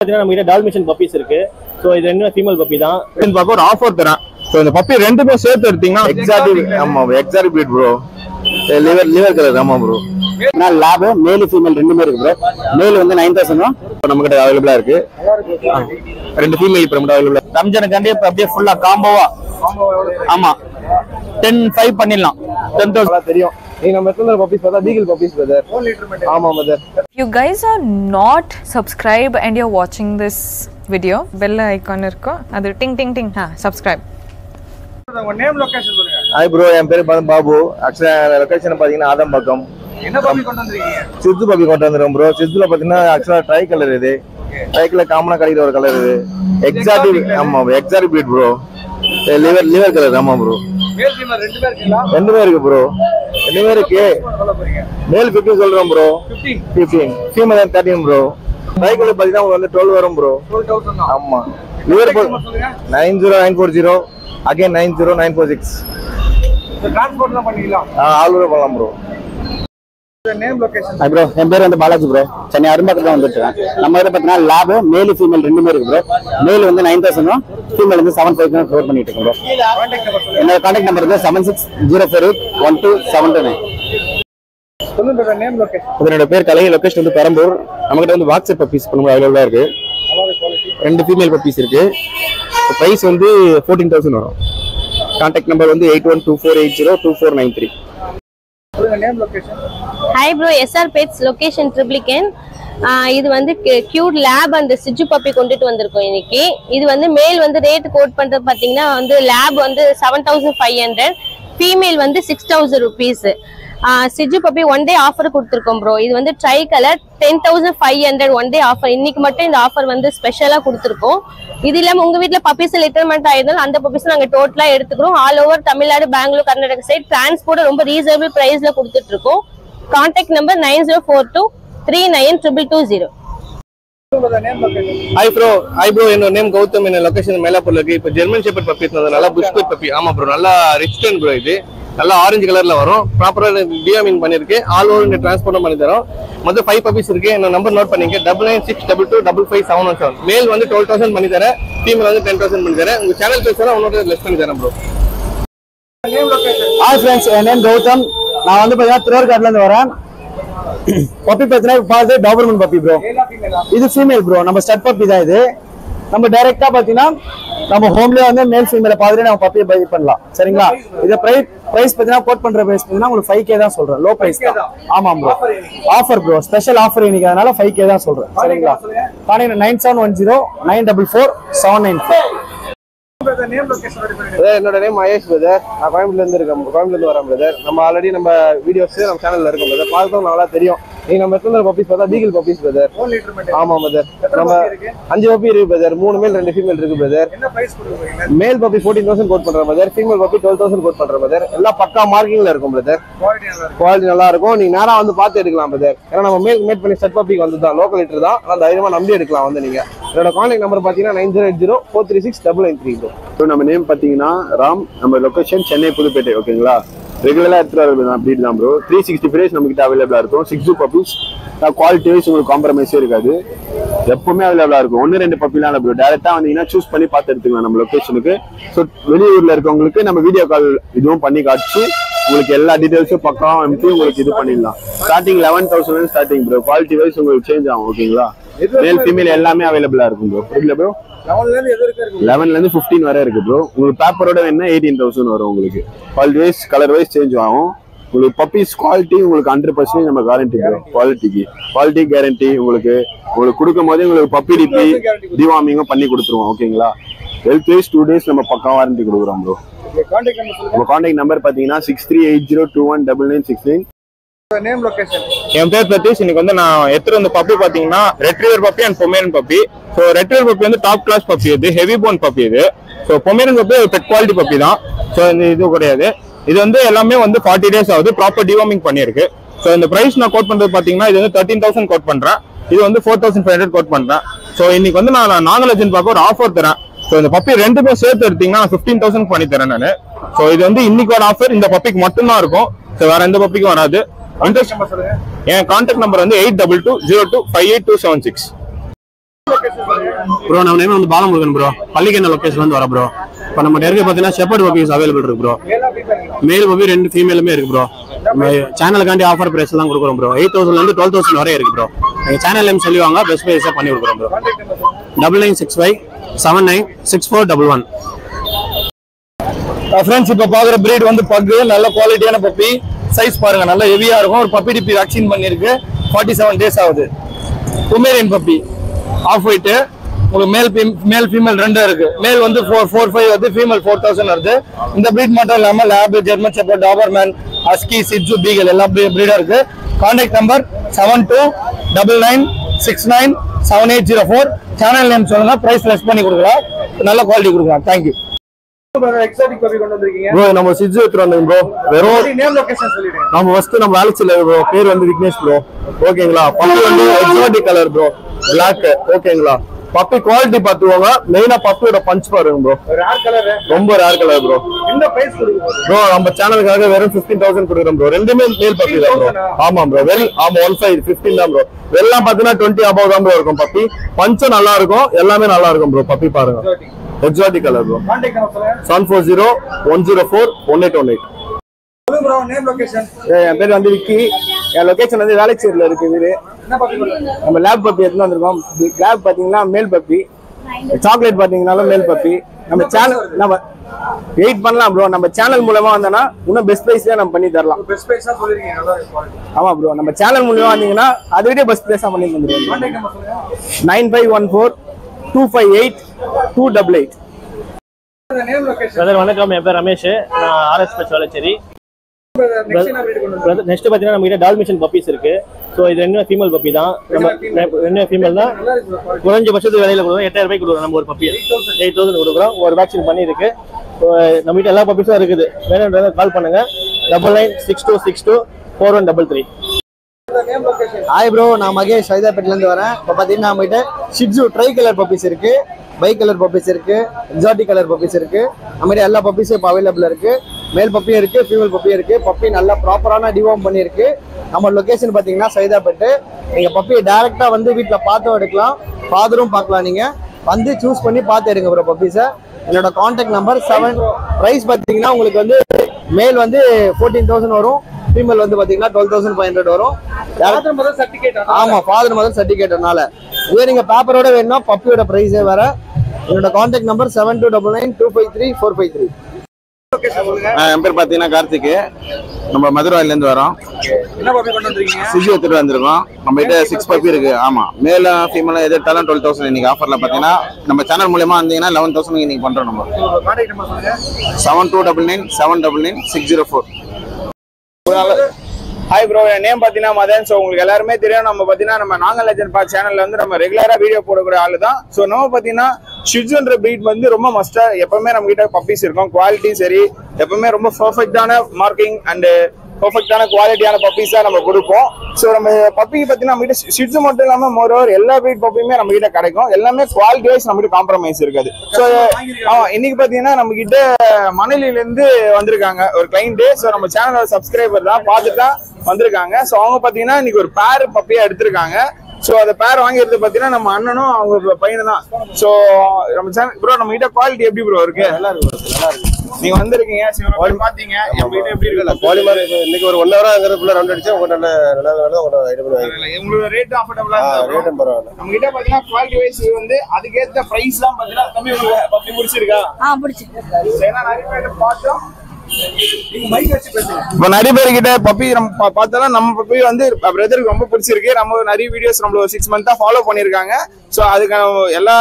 நம்ம கிட்ட Dalmatian puppies இருக்கு. சோ இது ரெண்டுமே ஃபீமேல் பப்பி தான். இந்த பப்பி ஒரு ஆஃபர் தரேன். சோ இந்த பப்பி ரெண்டுமே சேர்த்து எடுத்தீங்கன்னா எக்ஸாக்ட் ஆமா exact breed bro. Liver colour ஆமா ப்ரோ. நான் லேப் மேல் ஃபீமேல் ரெண்டுமே இருக்கு ப்ரோ. மேல் வந்து 9000 நம்ம கிட்ட அவைலபிளா இருக்கு. ரெண்டு ஃபீமேல் இப்ப நம்ம அவைலபிளா. ரம்ஜானுக்காண்டி அப்படியே ஃபுல்லா காம்போவா. ஆமா 10,500 பண்ணிடலாம். 10,000 தெரியும். நீங்க நம்ம எத்தனை பப்பீஸ் பார்த்தா பீகிள் பப்பீஸ் பிரதர். ஆமா brother. You guys are not subscribed and you're watching this video, bell icon irko adu ting ting ting subscribe. உங்க நேம் லொகேஷன் சொல்லுங்க. ஹாய் ப்ரோ, என் பேரு பாபு. ஆக்சுவலா லொகேஷன் பாத்தீங்கன்னா ஆதம்பாக்கம். என்ன பப்பி கொண்டு வந்திருக்கீங்க? சித்து பப்பி கொண்டு வந்துரும் ப்ரோ. சித்துல பாத்தீங்கன்னா ஆக்சுவலா ட்ரை கலர் இது. ட்ரை கலர் காமனா கிடைக்கிற ஒரு கலர் இது. எக்ஸாக்ட் ஆமா exact breed bro. Liver colour ஆமா ப்ரோ. மேல் ஃபீமேல் ரெண்டுமே இருக்கீங்களா? ரெண்டுமே இருக்கு ப்ரோ. ரெண்டுமே இருக்கு. மேல் 15 சொல்றோம் bro. 15 female 13 bro. Try colour பாத்தீங்கன்னா உங்களுக்கு வந்து 12 வரும் ப்ரோ. 12,000 தான். ஆமா லிவர் 90940 again 90946. டிரான்ஸ்போர்ட்லாம் பண்ணிக்கலாம். ஆல் ஓவர் பண்ணலாம் ப்ரோ. Name location. ப்ரோ என் பேர் வந்து பாலாஜி ப்ரோ. சென்னை அரும்பாக்கத்துல தான் வந்துருக்கேன். நம்ம கிட்ட பார்த்தீங்கன்னா லேப் மேல் ஃபீமேல் ரெண்டுமே இருக்கு ப்ரோ. மேல் வந்து 9000 ஃபீமேல் வந்து 7,500 ப்ரோ பண்ணிட்டு இருக்கோம் ப்ரோ. என்னோட கான்டாக்ட் நம்பர் வந்து 7604812729. சொல்லுங்க நேம் லொகேஷன். இதனோட பேர் கலை. லொகேஷன் வந்து பெரம்பூர். நம்மகிட்ட வந்து வாட்ஸ்அப் பப்பீஸ் பண்ணும்போது அவைலபிளா இருக்கு. ரெண்டு ஃபீமேல் பப்பீஸ் இருக்கு. பிரைஸ் வந்து 14,000 வரும். கான்டாக்ட் நம்பர் வந்து 8124802493. சொல்லுங்க name location. Hi bro, SR pets location Triplicane. இது வந்து கியூட் லேப் அண்ட் சிஜு பப்பி கொண்டுட்டு வந்திருக்கோம் இன்னைக்கு. இது வந்து மேல் வந்து ரேட் கோட் பண்றது பாத்தீங்கன்னா வந்து லேப் வந்து 7,500, ஃபீமேல் வந்து 6,000 rupees. சிஜு பப்பி ஒன் டே ஆஃபர் கொடுத்துருக்கோம் ப்ரோ. இது வந்து tri colour 10,500 one day offer. இன்னைக்கு மட்டும் இந்த ஆஃபர் வந்து ஸ்பெஷலா கொடுத்துருக்கோம். இது இல்லாம உங்க வீட்டுல பப்பீஸ் லிட்டர்மெண்ட் ஆயிருந்தாலும் அந்த பப்பீஸ் நாங்க டோட்டலா எடுத்துக்கிறோம். All over Tamil Nadu, Bangalore, Karnataka side transport ரொம்ப ரீசனபிள் பிரைஸ்ல கொடுத்துட்டு இருக்கோம். Contact number 9042392220. ஹாய் ப்ரோ என்னோட நேம் கௌதம். என்ன லொகேஷன் மேலாப்பூர்ல இருக்கு. இப்போ ஜெர்மன் ஷெப்பர்ட் பப்பி நல்லா புஷ்கட் பப்பி. ஆமா ப்ரோ, நல்லா ரிச் டென் ப்ரோ. இது நல்லா ஆரஞ்சு கலர்ல வரும். ப்ராப்பரா டியாமிங் பண்ணிருக்கு. ஆல் ஓவர் டிரான்ஸ்போர்ட் பண்ணி தரோம். மொத்தம் 5 பப்பீஸ் இருக்கு. என்னோட நம்பர் நோட் பண்ணிக்க 9962255717. மேல் வந்து 12,000 பண்ணி தரேன். ஃபீமேல் வந்து 10,000 பண்ணி தரேன். உங்க சேனல் பேசுறா உன்னோட லெஸ் பண்ணி தரேன் bro. Name location. Hi friends, என் நேம் கௌதம். நான் வந்து பார்த்தீங்கன்னா திருவாரூர்ல இருந்து வரேன். பப்பி பார்த்தீங்கன்னா பாது டாபர்மன் பப்பி ப்ரோ. மேலா ஃபீமேலா? இது ஃபீமேல் ப்ரோ. நம்ம ஸ்டட் பப்பி தான் இது. நம்ம டைரக்டா பாத்தீங்கன்னா நம்ம ஹோம்லயே வந்து மேல் ஃபீமேல பார்த்துட்டு நம்ம பப்பியை பை பண்ணலாம். சரிங்களா? இது பிரைஸ் பாத்தீங்கன்னா கோட் பண்ற பிரைஸ் பாத்தீங்கன்னா உங்களுக்கு 5K தான் சொல்றேன். லோ பிரைஸ் தான். ஆமா bro, offer bro, special offer இன்னைக்கு, அதனால 5K தான் சொல்றேன். சரிங்களா? கான்டாக்ட் 9710994794. நேம் லொகேஷன் ரெடி பண்ணுங்க. என்னோட நேம் மகேஷ் பிரதர். நான் கோயம்புத்தூர்ல இருந்து இருக்கேன். கோயம்புத்தூர்ல இருந்து வரேன் பிரதர். நம்ம ஆல்ரெடி நம்ம வீடியோஸ் நம்ம சேனல்ல இருக்கும் பிரதர். பார்த்தோம் நல்லா தெரியும். நீங்க நம்ம எத்தனை பப்பீஸ் பார்த்தா பீகிள் பப்பீஸ் பிரதர். ஆமா பிரதர். நம்ம 5 பப்பி இருக்கு பிரதர். 3 மேல் 2 ஃபீமேல் இருக்கு பிரதர். என்ன பிரைஸ் கொடுக்குறீங்க? மேல் பப்பி 14,000 கோட் பண்றேன் பிரதர். ஃபீமேல் பப்பி 12,000 கோட் பண்றேன் பிரதர். எல்லாம் பக்கா மார்க்கிங்ல இருக்கும் பிரதர். குவாலிட்டி நல்லா இருக்கும். நீங்க நேரா வந்து பார்த்து எடுக்கலாம் பிரதர். ஏன்னா நம்ம மேட் பண்ணி செட் பப்பிக்கு வந்து தான் லோக்கல் லிட்டர் தான். அதனால தைரியமா நம்பி எடுக்கலாம் வந்து நீங்க. என்னோட கான்டாக்ட் நம்பர் பாத்தீங்கன்னா 9080436993. நம்ம நேம் பாத்தீங்கன்னா ராம். நம்ம லொகேஷன் சென்னை புதுப்பேட்டை. ஓகேங்களா? ரெகுலரா எடுத்துட்டு வரது தான் பிரீட் தான் ப்ரோ. 365 days நம்ம கிட்ட அவைலபிளா இருக்கும். 6 பப்பீஸ். குவாலிட்டி வைஸ் உங்களுக்கு காம்ப்ரமைஸே இருக்காது. எப்பவுமே அவைலபிளா இருக்கும். 1-2 பப்பிலாம் ப்ரோ. டைரக்டா வந்தீங்கன்னா சூஸ் பண்ணி பார்த்து எடுத்துக்கலாம் நம்ம லொகேஷனுக்கு. ஸோ வெளியூர்ல இருக்கவங்களுக்கு நம்ம வீடியோ கால் இதுவும் பண்ணி காட்சி உங்களுக்கு எல்லா டீடைல்ஸும் பக்கம் அனுப்பி உங்களுக்கு இது பண்ணிடலாம். Starting 11,000 starting bro. Quality wise உங்களுக்கு சேஞ்ச் ஆகும். ஓகேங்களா? மேல் ஃபீமேல் எல்லாமே அவைலபிளா இருக்கும் ப்ரோ. புரியல ப்ரோ? 11ல இருந்து 15 வரை இருக்கு ப்ரோ. உங்களுக்கு பேப்பரோட வேணா 18,000 வரும். உங்களுக்கு quality wise colour wise change ஆகும். உங்களுக்கு பப்பீஸ் குவாலிட்டி உங்களுக்கு 100% நம்ம கேரண்டி ப்ரோ. குவாலிட்டி கேரண்டி உங்களுக்கு கொடுக்கும் போதே உங்களுக்கு பப்பி டிபி டிவார்மிங்கும் பண்ணி கொடுத்துருவோம். ஓகேங்களா? ஹெல்த் வைஸ் 2 days நம்ம பக்கம் வாரண்டி கொடுக்குறோம் ப்ரோ. நம்ம கான்டாக்ட் நம்பர் பாத்தீங்கன்னா 6380219969. Name location. என் பேர் பிரதீஷ். இன்னைக்கு வந்து நான் எடுத்துட்டு வந்த பப்பி பாத்தீங்கன்னா retriever puppy and Pomeranian puppy. So retriever puppy வந்து டாப் கிளாஸ் பப்பி. இது ஹெவி போன் பப்பி இது. So Pomeranian puppy pet quality puppy தான். ஸோ இந்த இது கிடையாது. இது வந்து எல்லாமே வந்து 40 days ஆகுது. ப்ராப்பர் டிவார்மிங் பண்ணிருக்கு. ஸோ இந்த பிரைஸ் நான் கோட் பண்றது பாத்தீங்கன்னா இது வந்து 13,000 கோட் பண்றேன். இது வந்து 4,500 கோட் பண்றேன். ஸோ இன்னைக்கு வந்து நான் நாகலட்சன் பார்க்க ஒரு ஆஃபர் தரேன். ஸோ இந்த பப்பி ரெண்டுமே சேர்த்து எடுத்தீங்கன்னா 15,000 பண்ணி தரேன் நான். ஸோ இது வந்து இன்னைக்கு ஒரு ஆஃபர் இந்த பப்பிக்கு மட்டும்தான் இருக்கும். ஸோ வேற எந்த பப்பிக்கும் வராது. என் கான்டாக்ட் நம்பர் வந்து 8220258276. ப்ரோ நம்ம நேம் வந்து பாலமுருகன் ப்ரோ. பள்ளிக்கண்ண லொகேஷன்ல இருந்து வர ப்ரோ. இப்போ நம்ம நேருக்கு பார்த்தீங்கன்னா ஷெப்பர்ட் பப்பீஸ் அவைலபிள் இருக்கு ப்ரோ. மேல் பப்பி 2 ஃபீமேலுமே இருக்கு ப்ரோ. சேனலுக்காண்டி ஆஃபர் பிரைஸ் தான் கொடுக்குறோம் ப்ரோ. 8,000 இருந்து 12,000 வரை இருக்கு ப்ரோ. எங்க சேனல் நேம் சொல்லுவாங்க, பெஸ்ட் பிரைஸா பண்ணி கொடுக்குறோம் ப்ரோ. 9965796411. ஃப்ரெண்ட்ஸ் இப்போ பார்க்குற பிரீட் வந்து பக்கு, நல்ல குவாலிட்டியான பப்பி. சைஸ் பாருங்க, நல்ல ஹெவியா இருக்கும். ஒரு பப்பி டிப்பி வேக்சின் பண்ணிருக்கு. 47 days ஆகுது. Pomeranian puppy of white. உங்களுக்கு மேல் ஃபீமேல் 2 இருக்கு. மேல் வந்து 4,500 வருது, ஃபீமேல் 4,000 வருது. இந்த பிரீட் மட்டும் இல்லாம lab, German shepherd, Doberman, husky, Shih Tzu, beagle எல்லா பிரீடா இருக்கு. Contact number 7299697804. சேனல் நேம் சொல்லுங்க, பிரைஸ் லெஸ் பண்ணி கொடுக்கலாம், நல்ல குவாலிட்டி கொடுக்கலாம். தேங்க்யூ. எக்ஸாட்டிக் பப்பி கொண்டு வந்திருக்கீங்க. ப்ரோ நம்ம சிட்சு எடுத்துட்டு வந்தோம் ப்ரோ. வெறும் நேம் லொகேஷன் சொல்லிடுங்க. நம்ம ஃபர்ஸ்ட் நம்ம வேலைச்சில ப்ரோ. பேர் வந்து விக்னேஷ் ப்ரோ. ஓகேங்களா. பப்பி வந்து எக்ஸாட்டிக் கலர் ப்ரோ, பிளாக். ஓகேங்களா. பப்பி குவாலிட்டி பாத்துவாங்க. மெயினா பப்பியோட பஞ்ச் பாருங்க ப்ரோ. ரேர் கலர், ரொம்ப ரேர் கலர் ப்ரோ. இந்த பிரைஸ் கொடுங்க ப்ரோ. நம்ம சேனலுக்காக வெறும் 15,000 கொடுக்குறோம் ப்ரோ. ரெண்டுமே மேல் பப்பி தான் ப்ரோ. ஆமா ப்ரோ. ஆமா 15 தான் ப்ரோ. எல்லாம் பாத்தீங்கன்னா 20 above தான் ப்ரோ இருக்கும் பப்பி. பஞ்சும் நல்லா இருக்கும், எல்லாமே நல்லா இருக்கும் ப்ரோ. பப்பி பாருங்க, exotic colour bro. Contact number சொல்லுங்க. 7401041818. சொல்லுங்க ப்ரோ, நேம் லொகேஷன். என் பேர் வந்து விக்கி. என் லொகேஷன் வந்து வேலைச்சேரியில் இருக்கு வீடு. என்ன பப்பி கொண்டு நம்ம லேப் பப்பி எடுத்துட்டு வந்திருக்கோம். லேப் பாத்தீங்கன்னா male puppy. Chocolate பாத்தீங்கன்னாலும் male puppy. நம்ம சேனல் நம்ம வெயிட் பண்ணலாம் ப்ரோ. நம்ம சேனல் மூலமா வந்தோம்னா இன்னும் பெஸ்ட் பிரைஸ்ல நம்ம பண்ணி தரலாம். பெஸ்ட் பிரைஸா சொல்லிருக்கீங்க, நல்லா இருக்கு. ஆமா ப்ரோ. நம்ம சேனல் மூலமா வந்தீங்கன்னா அதை விட பெஸ்ட் பிரைஸா பண்ணி தந்துருவோம். கான்டாக்ட் நம்பர் சொல்லுங்க. 9514258288. Name location. பிரதர் வணக்கம், என் பேர் ரமேஷ். நான் RS பெட்ஸ் வேளச்சேரி. நெக்ஸ்ட் என்ன பிரீட் கொண்டு வந்திருக்கீங்க? நெக்ஸ்ட் பார்த்தீங்கன்னா நம்ம கிட்ட டால்மிஷன் பப்பீஸ் இருக்கு. ஸோ இது 2 ஃபீமேல் பப்பி தான். நம்ம 2 ஃபீமேல் தான். நல்லா இருக்கு bro. குறைஞ்ச பட்சத்து விலையில கொடுக்குறோம். 8,000 ரூபாய்க்கு கொடுக்குறோம். நம்ம ஒரு பப்பி 8,000 கொடுக்குறோம். ஒரு வேக்சின் பண்ணியிருக்கு. நம்ம கிட்ட எல்லா பப்பீஸும் இருக்குது. வேணுன்றத கால் பண்ணுங்க. 9962624133. Name location. ஹாய் ப்ரோ, நான் மகேஷ் சைதாப்பேட்ல இருந்து வரேன். இப்போ பார்த்தீங்கன்னா நம்ம கிட்ட ஷிட்சு ட்ரை கலர் பப்பீஸ் இருக்கு, பை கலர் பப்பீஸ் இருக்கு, எக்ஸாட்டிக் கலர் பப்பீஸ் இருக்கு. நம்ம கிட்ட எல்லா பப்பீஸும் இப்போ அவைலபிள் இருக்கு. மேல் பப்பியும் இருக்கு, ஃபீமேல் பப்பியும் இருக்கு. பப்பி நல்லா ப்ராப்பரான டிவார்ம் பண்ணியிருக்கு. நம்ம லொகேஷன் பார்த்தீங்கன்னா சைதாப்பேட்டு. நீங்கள் பப்பியை டேரெக்டாக வந்து வீட்டில் பார்த்தும் எடுக்கலாம், ஃபாதரும் பார்க்கலாம். நீங்கள் வந்து சூஸ் பண்ணி பார்த்து எடுங்க ப்ரோ பப்பீஸை. என்னோட கான்டாக்ட் நம்பர் 7. ப்ரைஸ் பார்த்தீங்கன்னா உங்களுக்கு வந்து மேல் வந்து 14,000 வரும், ஃபீமேல் வந்து பார்த்தீங்கன்னா 12,500 வரும். Father mother certificate. ஆமா, ஃபாதர் மதர் சர்டிபிகேட்னால இதே நீங்க பேப்பரோட வேணும்னா பப்பியோட பிரைஸே வேற. என்னோட கான்டாக்ட் நம்பர் 7299253453. லொகேஷன் சொல்லுங்க. என் பேர் பாத்தீங்கன்னா கார்த்திக். நம்ம மதுரையில இருந்து வரோம். என்ன பப்பி கொண்டு வந்திருக்கீங்க? சிஜி எடுத்துட்டு வந்திருக்கோம். நம்ம கிட்ட 6 பப்பி இருக்கு. ஆமா, மேல ஃபீமேல எது எடுத்தாலும் 12,000 இன்னைக்கு ஆஃபர்ல பாத்தீங்கன்னா நம்ம சேனல் மூலமா வந்தீங்கன்னா 11,000 இன்னைக்கு பண்றோம். நம்ம கான்டாக்ட் நம்பர் சொல்லுங்க. 7299799604. ஹாய் ப்ரோ, என் நேம் பார்த்தீங்கன்னா மதன். ஸோ உங்களுக்கு எல்லாருமே தெரியும், நம்ம பார்த்தீங்கன்னா நம்ம நாங்கள் லெஜண்ட் பார்ட் சேனல்ல வந்து நம்ம ரெகுலராக வீடியோ போடக்கூடிய ஆளு தான். ஸோ நம்ம பார்த்தீங்கன்னா ஷிட்ஸுன்ற பிரீட் வந்து ரொம்ப மஸ்டா எப்பவுமே நம்ம கிட்ட பப்பீஸ் இருக்கும். குவாலிட்டி சரி, எப்பவுமே ரொம்ப பர்ஃபெக்டான மார்க்கிங் அண்ட் பர்ஃபெக்டான குவாலிட்டியான பப்பீஸா நம்ம கொடுப்போம். ஸோ நம்ம பப்பி பார்த்தீங்கன்னா நம்ம கிட்ட ஷிட்ஸு மட்டும் இல்லாமல் மோரோவர் எல்லா பிரீட் பப்பியுமே நம்ம கிட்ட கிடைக்கும். எல்லாமே குவாலிட்டி வைஸ் நம்ம கிட்ட காம்ப்ரமைஸ் இருக்காது. ஸோ இன்னைக்கு பார்த்தீங்கன்னா நம்ம கிட்ட மணலியிலேருந்து வந்திருக்காங்க ஒரு கிளைண்ட். ஸோ நம்ம சேனலோட சப்ஸ்கிரைபர் தான், பார்த்துட்டு தான் வந்திருக்காங்க. ஸோ அவங்க பார்த்தீங்கன்னா இன்னைக்கு ஒரு பேர் பப்பியா எடுத்திருக்காங்க. ஸோ அந்த பேர் வாங்கிறது பார்த்தீங்கன்னா நம்ம அண்ணனும் அவங்க பையனும் தான். ஸோ நம்ம சேனல் ப்ரோ, நம்ம கிட்ட குவாலிட்டி எப்படி ப்ரோ இருக்கு? நல்லா இருக்கு, நல்லா இருக்கு. நீங்க வந்திருக்கீங்க, பாத்தீங்க எப்படி இருக்கு? பாலிமர் இன்னைக்கு ஒரு 1 ஹவரா ரவுண்ட் அடிச்சா உங்க நல்ல ஐடியா பண்ணுவாங்க. உங்களோட ரேட் ஆஃபர்டபுளா ரேட்டும் பரவாயில்ல. நம்ம கிட்ட பாத்தீங்கன்னா குவாலிட்டி வைஸ் வந்து அதுக்கேத்த பிரைஸ் தான் பாத்தீங்கன்னா தம்பி உங்களுக்கு பப்பி பிடிச்சிருக்கா? பிடிச்சிருக்கு. ஏன்னா நிறைய பேர் பார்த்தோம். இப்ப நிறைய பேர் கிட்ட பப்பி நம்ம பார்த்தாலும் நம்ம பப்பி வந்து பிரதருக்கு ரொம்ப பிடிச்சிருக்கு. நம்ம நிறைய வீடியோஸ் நம்மள 6 மந்த்தா ஃபாலோ பண்ணிருக்காங்க. சோ அதுக்கான எல்லா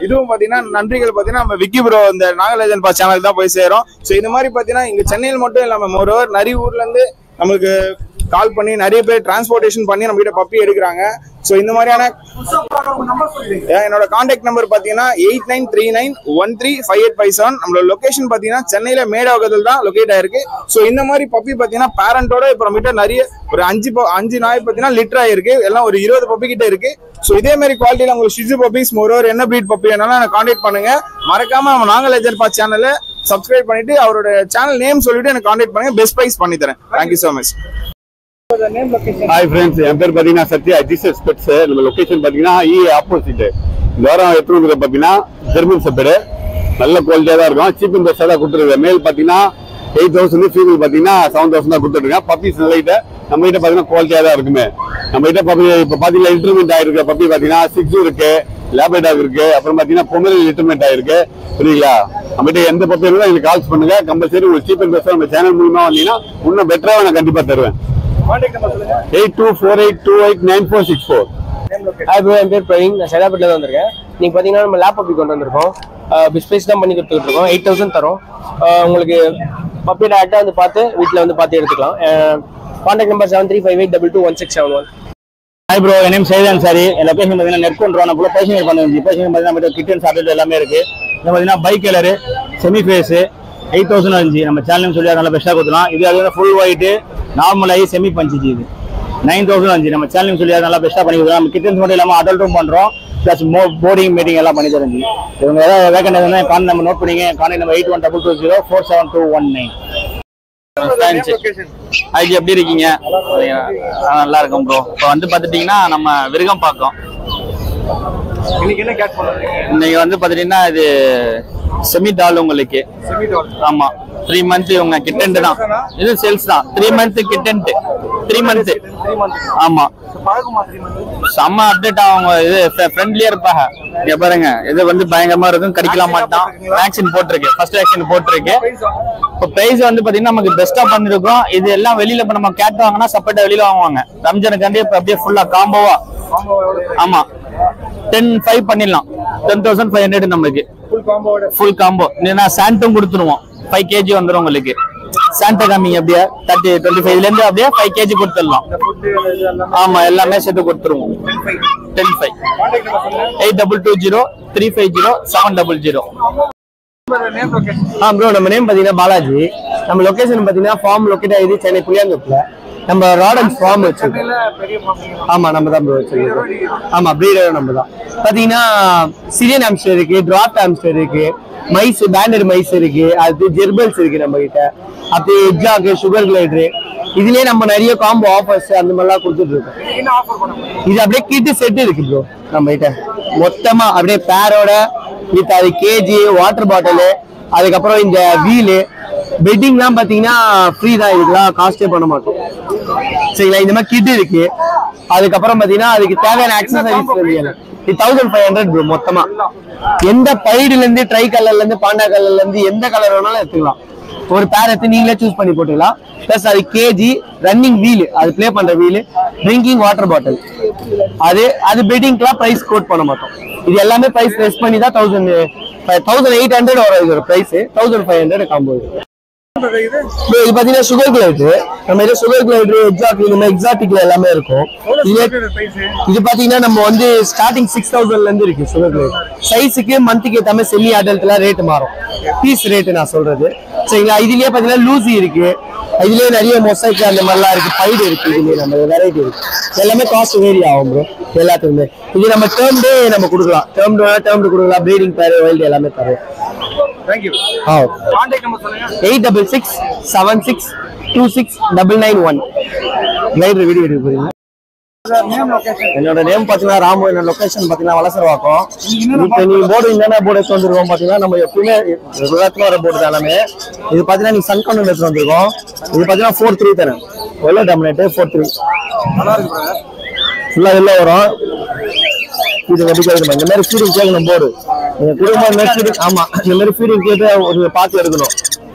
இதுவும் பாத்தீங்கன்னா நன்றிகள் பாத்தீங்கன்னா நம்ம விக்கி ப்ரோ இந்த நாகலஜன் பா சேனல் தான் போய் சேரும். சோ இந்த மாதிரி பாத்தீங்கன்னா இங்க சென்னையில் மட்டும் இல்லாம மோரோவர் நிறைய ஊர்ல இருந்து நமக்கு கால் பண்ணி நிறைய பேர் டிரான்ஸ்போர்டேஷன் பண்ணி நம்ம கிட்ட பப்பி எடுக்கிறாங்க. ஸோ இந்த மாதிரியான என்னோட கான்டாக்ட் நம்பர் பார்த்தீங்கன்னா 8939135857. நம்மளோட லொகேஷன் பார்த்தீங்கன்னா சென்னையில மேடவாக்கத்தில் தான் லொகேட் ஆயிருக்கு. ஸோ இந்த மாதிரி பப்பி பார்த்தீங்கன்னா பேரண்டோட இப்போ நம்ம கிட்ட நிறைய ஒரு 5 நாய் பார்த்தீங்கன்னா லிட்டர் ஆயிருக்கு. எல்லாம் ஒரு 20 பப்பி கிட்ட இருக்கு. ஸோ இதே மாதிரி குவாலிட்டியில் உங்களுக்கு ஷிட்சு பப்பீஸ் மோரோவர் என்ன பிரீட் பப்பி வேணாலும் கான்டாக்ட் பண்ணுங்க. மறக்காம நம்ம நாங்கள் லெஜண்ட் பா சேனலை சப்ஸ்கிரைப் பண்ணிட்டு அவரோட சேனல் நேம் சொல்லிட்டு எனக்கு கான்டாக்ட் பண்ணுங்க. பெஸ்ட் பிரைஸ் பண்ணி தரேன். Thank you so much. Hi friends, என் பேர் பார்த்தீங்கன்னா சத்யா ஜிசஸ் பெட்ஸ். நம்ம லொகேஷன் பார்த்தீங்கன்னா ஆப்போசிட் இந்த வாரம் எடுத்து வந்துருக்க பார்த்தீங்கன்னா ஜெர்மன் செப்பேடு நல்ல குவாலிட்டியாக தான் இருக்கும். சீப் அண்ட் பெஸ்ட்டாக தான் கொடுத்துருக்கேன். மேல் பார்த்தீங்கன்னா 8,000, ஃபீமேல் பார்த்தீங்கன்னா 7,000 தான் கொடுத்துருக்கேன். பப்பீஸ் நல்ல கிட்ட நம்ம கிட்ட பார்த்தீங்கன்னா குவாலிட்டியாக தான் இருக்குமே. நம்ம கிட்ட பப்பி இப்போ பார்த்தீங்கன்னா இன்டர்மெண்ட் ஆகிருக்க பப்பி பார்த்தீங்கன்னா 6 இருக்கு, லேப்ரேட் டாக் இருக்கு, அப்புறம் பார்த்தீங்கன்னா பொமரேனியன் இன்டர்மெண்ட் ஆகிருக்கு. புரியுங்களா? நம்ம கிட்ட எந்த பப்பி இருந்தாலும் எனக்கு கால்ஸ் பண்ணுங்க. கம்பல்சரி ஒரு சீப் அண்ட் பெஸ்ட்டாக நம்ம சேனல் மூலமா வந்தீங்கன்னா இன்னும் பெட்டராக நான் கண்டிப்பாக தருவேன். 8248289464. என் பேர் பிரவீன். நான் சைதாபேட்டில் தான் வந்திருக்கேன். நீங்கள் பார்த்தீங்கன்னா நம்ம லேப் பப்பி கொண்டு வந்திருக்கோம். பிஸ்பேஸ் தான் பண்ணி கொடுத்துட்டு இருக்கோம். 8,000 தரோம். உங்களுக்கு பப்பி டேரக்டாக வந்து பார்த்து வீட்டில் வந்து பார்த்து எடுத்துக்கலாம். Contact number 7358221671. ஹாய் ப்ரோ, என் நேம் சைதான் சாரி. என் லொகேஷன் பார்த்தீங்கன்னா நெட் கொண்டு நம்ம ஃபுல்லாக பேசிங் பண்ணுங்க. பேசிங் பார்த்தீங்கன்னா நம்ம கிட்டன் சாப்பிட்டு எல்லாமே இருக்கு. இது பார்த்தீங்கன்னா பைக் கலரு, செமி ஃபேஸு 8,000 நம்ம சேனல் சொல்லி நல்லா பெஸ்ட்டாக கொடுத்துலாம். இது அது ஃபுல் ஒயிட்டு, நார்மல் ஆகி செமி பஞ்சிச்சு. இது 9,000 நம்ம சேனல் சொல்லி நல்லா பெஸ்ட்டாக பண்ணி கொடுக்கலாம். நம்ம கிட்டன்ஸ் மட்டும் இல்லாமல் அடல்ட்டும் பண்ணுறோம். ப்ளஸ் போர்டிங் மீட்டிங் எல்லாம் பண்ணி தரஞ்சு. இவங்க ஏதாவது வேக்கண்ட் எதுனா கான் நம்ம நோட் பண்ணிங்க. Contact number 8122047219. ஐஜி எப்படி இருக்கீங்க? நல்லா இருக்கும் ப்ரோ. இப்போ வந்து பார்த்துட்டீங்கன்னா நம்ம விருகம் பார்க்கோம். இன்னைக்கு வந்து பார்த்துட்டீங்கன்னா இது செமி டால் உங்களுக்கு. ஆமா, 3 மந்த் இவங்க கிட்டன்ட் தான். இது சேல்ஸ் தான். 3 மந்த் கிட்டன்ட், 3 மந்த். ஆமா, செம்ம அப்டேட் ஆகும். இது ஃப்ரெண்ட்லியா இருப்பாங்க. இங்க பாருங்க, இது வந்து பயங்கரமா இருக்கும். கடிக்கலாம் மாட்டான். வேக்சின் போட்டிருக்கு, ஃபர்ஸ்ட் வேக்சின் போட்டிருக்கு. இப்போ பிரைஸ் வந்து பாத்தீங்கன்னா நமக்கு பெஸ்டா பண்ணிருக்கோம். இது எல்லாம் வெளியில இப்ப நம்ம கேட் வாங்கினா செப்பரேட்டா வெளியில வாங்குவாங்க. ரம்ஜானுக்காண்டி இப்ப அப்படியே ஃபுல்லா காம்போவா. ஆமா, 10,500 பண்ணிடலாம். 10,500 நம்மளுக்கு ஃபுல் காம்போ. இல்லைன்னா சாண்டும் கொடுத்துருவோம். 5 kg வந்துடும் உங்களுக்கு. சாண்டா காமிங்க அப்படியே 25 இருந்து அப்படியே 5 kg கொடுத்துடலாம். ஆமா, எல்லாமே சேர்த்து கொடுத்துருவோம். 10,500. 8220350700. ப்ரோ, நம்ம நேம் பார்த்தீங்கன்னா பாலாஜி. நம்ம லொகேஷன் பார்த்தீங்கன்னா ஃபார்ம் லொக்கேட் ஆகிது சென்னை புளியாந்தோப்புல. நம்ம ராடன்ஸ் ஃபார்ம் வச்சிருக்கோம். ஆமா, நம்ம தான் ப்ரோ வச்சிருக்கோம். ஆமா, பிரீடர் நம்ம தான். பார்த்தீங்கன்னா சிரியன் ஆம்ஸ்டர் இருக்கு, டிராப் ஆம்ஸ்டர் இருக்கு, மைஸ் பேண்டட் மைஸ் இருக்கு, அது ஜெர்பல்ஸ் இருக்கு நம்ம கிட்ட. அப்படி எக்ஸாக்கு, சுகர் கிளைடரு, இதுலயே நம்ம நிறைய காம்போ ஆஃபர்ஸ் அந்த மாதிரிலாம் கொடுத்துட்டு இருக்கோம். இது அப்படியே கிட்டு செட் இருக்கு ப்ரோ நம்ம கிட்ட. மொத்தமா அப்படியே பேரோட வித் அது கேஜி, வாட்டர் பாட்டிலு, அதுக்கப்புறம் இந்த வீலு, பெட்டிங்லாம் பார்த்தீங்கன்னா ஃப்ரீ தான். இதுக்கெல்லாம் காஸ்டே பண்ண மாட்டோம். சரிங்களா? இந்த மாதிரி கிட் இருக்கு. அதுக்கப்புறம் பார்த்தீங்கன்னா அதுக்கு தேவையான ஆக்சசரிஸ் 1,500 ப்ரோ மொத்தமா. எந்த பைடுல இருந்து, ட்ரை கலர்ல இருந்து, பாண்டா கலர்ல இருந்து எந்த கலர் வேணாலும் எடுத்துக்கலாம். ஒரு பேர் எடுத்து நீங்களே சூஸ் பண்ணி போட்டுக்கலாம். பிளஸ் அது கேஜி, ரன்னிங் வீல், அது பிளே பண்ற வீல், ட்ரிங்கிங் வாட்டர் பாட்டில், அது பெட்டிங்க்குலாம் பிரைஸ் கோட் பண்ண மாட்டோம். இது எல்லாமே பிரைஸ் ரெஸ்ட் பண்ணி தான் 1,800 வரும். இதோட பிரைஸ் 1,500 காம்போ. இது பாத்தீங்கன்னா சுகர் கிளைடர். நம்ம இது சுகர் கிளைடர், எக்ஸாக்ட், இந்த மாதிரி எக்ஸாட்டிக்ல எல்லாமே இருக்கும். இது பாத்தீங்கன்னா நம்ம வந்து ஸ்டார்டிங் 6,000 இருந்து இருக்கு சுகர் கிளைடர். சைஸுக்கு மந்த்துக்கு ஏற்ற மாதிரி செமி அடல்ட்லாம் ரேட் மாறும். பீஸ் ரேட் நான் சொல்றது. சரிங்களா? இதுலயே பாத்தீங்கன்னா லூசி இருக்கு, இதுலயே நிறைய மொசைக் அந்த மாதிரிலாம் இருக்கு, பைடு இருக்கு, இதுலயே நம்ம வெரைட்டி இருக்கு. எல்லாமே காஸ்ட் வேரி ஆகும் ப்ரோ எல்லாத்துக்குமே. இது நம்ம டேர்ம்டே நம்ம கொடுக்கலாம். டேர்ம்டு கொடுக்கலாம். ப்ரீடிங் பேர், வைல்டு எல்லாமே தரும். தேங்க்யூ. 8676269991. கிளைடர் வீடியோ எடுக்க போறீங்க. என்னோட நேம் பாத்தீங்கன்னா ராமு. என்னோட லொகேஷன் பாத்தீங்கன்னா வலசரவாக்கம். இப்ப நீ போர்டு என்னென்ன போர்டு எடுத்து வந்துருக்கோம் பாத்தீங்கன்னா நம்ம எப்பவுமே ரெகுலரா வர போர்டு தான் எல்லாமே. இது பாத்தீங்கன்னா நீ சன் கவுண்ட் எடுத்து வந்திருக்கோம். இது பாத்தீங்கன்னா 4-3 தரேன். எல்லோ டாமினேட் 4-3 ஃபுல்லா எல்லோ வரும். இது எப்படி கேட்கணும், இந்த மாதிரி ஃபீடிங் கேட்கணும் போர்டு. நீங்க குடும்பம் இந்த மாதிரி ஆமா, இந்த மாதிரி ஃபீடிங் கேட்டு ஒரு பார்த்து எடுக்கணும்.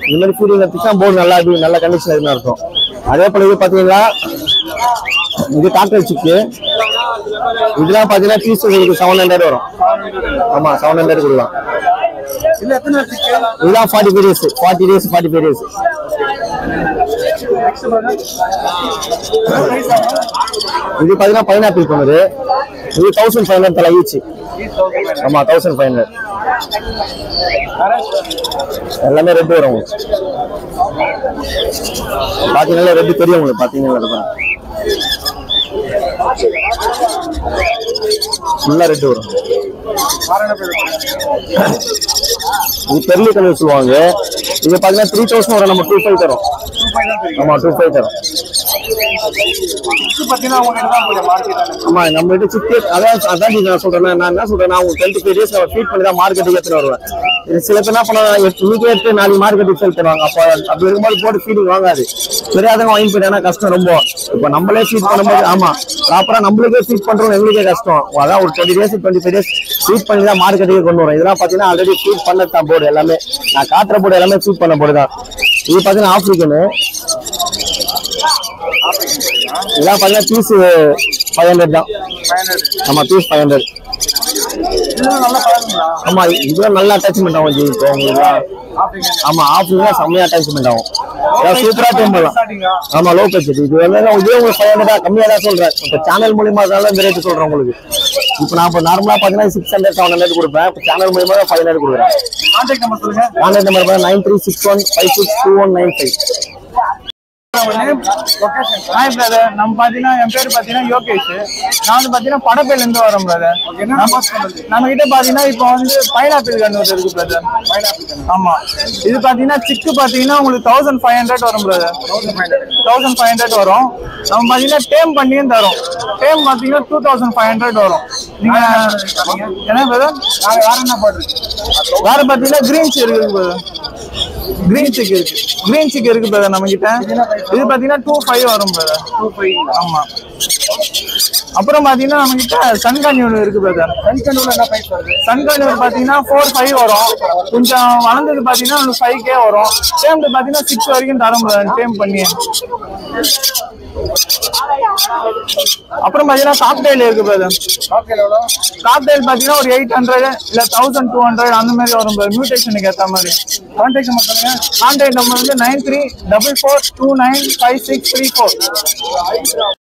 இந்த மாதிரி ஃபீடிங் எடுத்துச்சா போர்டு நல்லா நல்ல கண்டிஷன் இருக்குன்னு இருக்கும். அதே போல இது பாத்தீங்கன்னா இது டாக்டர் சிக்கு. இதெல்லாம் பாத்தீங்கன்னா பீஸ் உங்களுக்கு 700 வரும். ஆமா, 700 கொடுக்கலாம். இதெல்லாம் 45 days 45 days. இது பாத்தீங்கன்னா பைனாப்பிள் பண்ணுது. இது 1,500 தலை ஈச்சு. ஆமா, 1,500. எல்லாமே ரெட் வரும் உங்களுக்கு. பாத்தீங்கன்னா ரெட் தெரியும் உங்களுக்கு. பாத்தீங்கன்னா ஃபுல்லா ரெட் வரும். இது பெர்லி கலர் சொல்லுவாங்க. இது பாத்தீங்கன்னா 3,000 வரும். நம்ம 2,500 தரோம். ஆமா, 2,500 தரோம். பாத்தீங்கன்னா உங்களுக்கு தான் மார்க்கெட் ஆமா நம்ம கிட்ட சிக்கு அதான் நான் சொல்றேன். நான் என்ன சொல்றேன், அவங்க 25 days ஃபீட் பண்ணி தான் மார்க்கெட்டுக்கு எடுத்துட்டு வருவேன். சில பேர் என்ன பண்ண இன்னைக்கு எடுத்து நாளைக்கு மார்க்கெட்டுக்கு செல் பண்ணுவாங்க. அப்போ அப்படி இருக்கும்போது போட்டு ஃபீடிங் வாங்காது. தெரியாதவங்க வாங்கி போயிட்டாங்கன்னா கஷ்டம் ரொம்ப. இப்போ நம்மளே ஃபீட் பண்ணும்போது ஆமா ப்ராப்பரா நம்மளுக்கே ஃபீட் பண்றோம், எங்களுக்கே கஷ்டம். அதான் ஒரு 20 days 25 days ஃபீட் பண்ணி தான் மார்க்கெட்டுக்கு கொண்டு வரும். இதெல்லாம் பாத்தீங்கன்னா ஆல்ரெடி ஃபீட் பண்ணதான் போர்டு எல்லாமே. நான் காட்டுற போர்டு எல்லாமே ஃபீட் பண்ண போர்டு தான். இது பாத்தீங்கன்னா ஆப்பிரிக்கனு. இதெல்லாம் பாத்தீங்கன்னா பீஸ் 500 தான். ஆமா பீஸ் 500. ஆமா இதெல்லாம் நல்ல அட்டாச்மெண்ட் ஆகும் ஜி. இப்போ உங்களுக்கு ஆமா ஆப்பிரிக்கா செம்மையா அட்டாச்மெண்ட் ஆகும். சூப்பரா டெம்பலாம். ஆமா லோ பட்ஜெட். இது வந்து இதே உங்களுக்கு 500 தான், கம்மியா தான் சொல்றேன். இப்போ சேனல் மூலியமா தான் இந்த ரேட் சொல்றேன் உங்களுக்கு. இப்போ நான் இப்போ நார்மலா பாத்தீங்கன்னா 600 700 கொடுப்பேன். இப்போ சேனல் மூலியமா தான் 500 கொடுக்குறேன். கான்டாக்ட் நம்பர் சொல்லுங்க. Contact number 9361562195. ஹாய் பிரதர், நம்ம பாத்தீங்கன்னா என் பேர் பாத்தீங்கன்னா யோகேஷ். நான் வந்து பாத்தீங்கன்னா படப்பேல இருந்து வரேன் பிரதர். நம்ம கிட்ட பாத்தீங்கன்னா இப்போ வந்து பைனாப்பிள் கன்று இருக்கு பிரதர். ஆமா இது பாத்தீங்கன்னா சிக்கு பாத்தீங்கன்னா உங்களுக்கு 1500 வரும் பிரதர். 1500 வரும். நம்ம பாத்தீங்கன்னா டேம் பண்ணியும் தரோம். டேம் பாத்தீங்கன்னா 2500 வரும். நீங்க என்ன பிரதர் வேற என்ன போடுறீங்க? வேற பாத்தீங்கன்னா கிரீன் சிக் இருக்கு பிரதர். கிரீன் சிக் இருக்கு. கிரீன் சிக் இருக்கு பிரதர் நம்ம கிட்ட. இது பாத்தீங்கன்னா 25 வரும் பிரதர். 25 ஆமா. அப்புறம் பாத்தீங்கன்னா நம்ம கிட்ட சன்கன்யூல் இருக்கு பிரதர். சன்கன்யூல் என்ன பிரைஸ் வருது? சன்கன்யூல் பாத்தீங்கன்னா 4-5 வரும். கொஞ்சம் வளர்ந்தது பாத்தீங்கன்னா 5K வரும். டேம் பாத்தீங்கன்னா 6 வரைக்கும் தரும் பிரதர் டேம் பண்ணி. அப்புறம் பாத்தீங்கன்னா காக்டெயில் இருக்கு பிரதர். காக்டெயில் பாத்தீங்கன்னா ஒரு 800 இல்ல 1200 அந்த மாதிரி வரும் பிரதர். மியூட்டேஷனுக்கு ஏத்த மாதிரி. கான்டாக்ட் நம்பர் சொல்லுங்க. கான்டாக்ட் நம்பர் வந்து 9344295634.